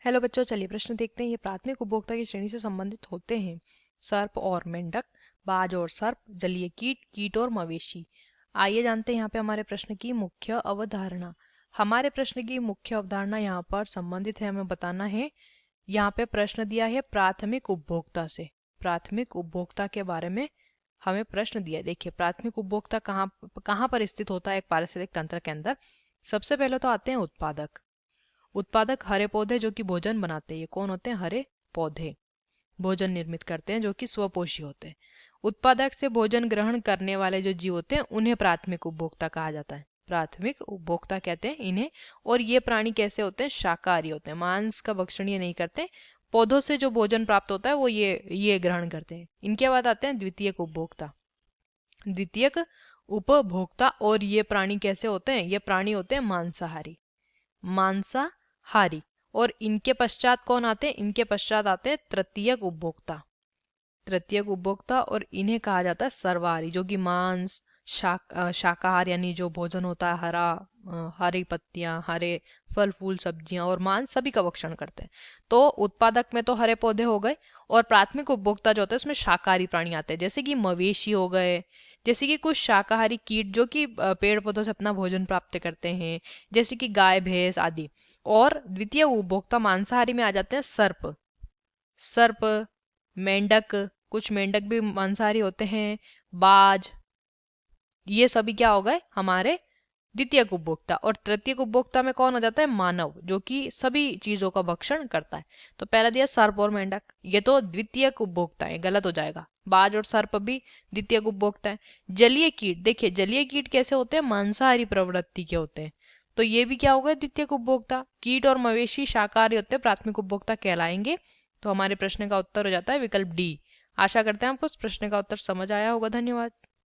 Hello बच्चों, चलिए प्रश्न देखते हैं। ये प्राथमिक उपभोक्ता की श्रेणी से संबंधित होते हैं। सर्प और मेंढक, बाज और सर्प, जलीय कीट, कीट और मवेशी। आइए जानते हैं यहाँ पे हमारे प्रश्न की मुख्य अवधारणा। हमारे प्रश्न की मुख्य अवधारणा यहाँ पर संबंधित है, हमें बताना है। यहाँ पे प्रश्न दिया है प्राथमिक उपभोक्ता से। प्राथमिक उपभोक्ता के बारे में हमें प्रश्न दिया है। देखिए, प्राथमिक उपभोक्ता कहाँ कहाँ पर स्थित होता है एक पारिस्थितिक तंत्र के अंदर। सबसे पहले तो आते हैं उत्पादक। उत्पादक हरे पौधे जो कि भोजन बनाते हैं। ये कौन होते हैं? हरे पौधे भोजन निर्मित करते हैं, जो कि स्वपोषी होते हैं। उत्पादक से भोजन ग्रहण करने वाले जो जीव होते हैं उन्हें प्राथमिक उपभोक्ता कहा जाता है। प्राथमिक उपभोक्ता कहते हैं इन्हें। और ये प्राणी कैसे होते हैं? शाकाहारी होते हैं, मांस का भक्षण ये नहीं करते। पौधों से जो भोजन प्राप्त होता है वो ये ग्रहण करते हैं। इनके बाद आते हैं द्वितीयक उपभोक्ता। द्वितीयक उपभोक्ता, और ये प्राणी कैसे होते हैं? ये प्राणी होते हैं मांसाहारी। मांसाहारी। और इनके पश्चात कौन आते हैं? इनके पश्चात आते हैं तृतीयक उपभोक्ता। तृतीयक उपभोक्ता, और इन्हें कहा जाता है सर्वाहारी, जो कि मांस, शाकाहार यानी जो भोजन होता है हरी पत्तियां, हरे फल फूल सब्जियां और मांस सभी का भक्षण करते हैं। तो उत्पादक में तो हरे पौधे हो गए, और प्राथमिक उपभोक्ता जो होता है उसमें शाकाहारी प्राणी आते हैं, जैसे कि मवेशी हो गए, जैसे कि कुछ शाकाहारी कीट जो कि पेड़ पौधों से अपना भोजन प्राप्त करते हैं, जैसे कि गाय भैंस आदि। और द्वितीय उपभोक्ता मांसाहारी में आ जाते हैं सर्प। सर्प, मेंढक, कुछ मेंढक भी मांसाहारी होते हैं, बाज, ये सभी क्या हो गए? हमारे द्वितीयक उपभोक्ता। और तृतीयक उपभोक्ता में कौन आ जाता है? मानव, जो कि सभी चीजों का भक्षण करता है। तो पहला दिया सर्प और मेंढक, ये तो द्वितीयक उपभोक्ता है, गलत हो जाएगा। बाज और सर्प भी द्वितीयक उपभोक्ता है। जलीय कीट, देखिए जलीय कीट कैसे होते हैं? मांसाहारी प्रवृत्ति के होते हैं, तो ये भी क्या हो गए? द्वितीयक उपभोक्ता। कीट और मवेशी शाकाहारी होते हैं, प्राथमिक उपभोक्ता कहलाएंगे। तो हमारे प्रश्न का उत्तर हो जाता है विकल्प डी। आशा करते हैं आपको इस प्रश्न का उत्तर समझ आया होगा। धन्यवाद।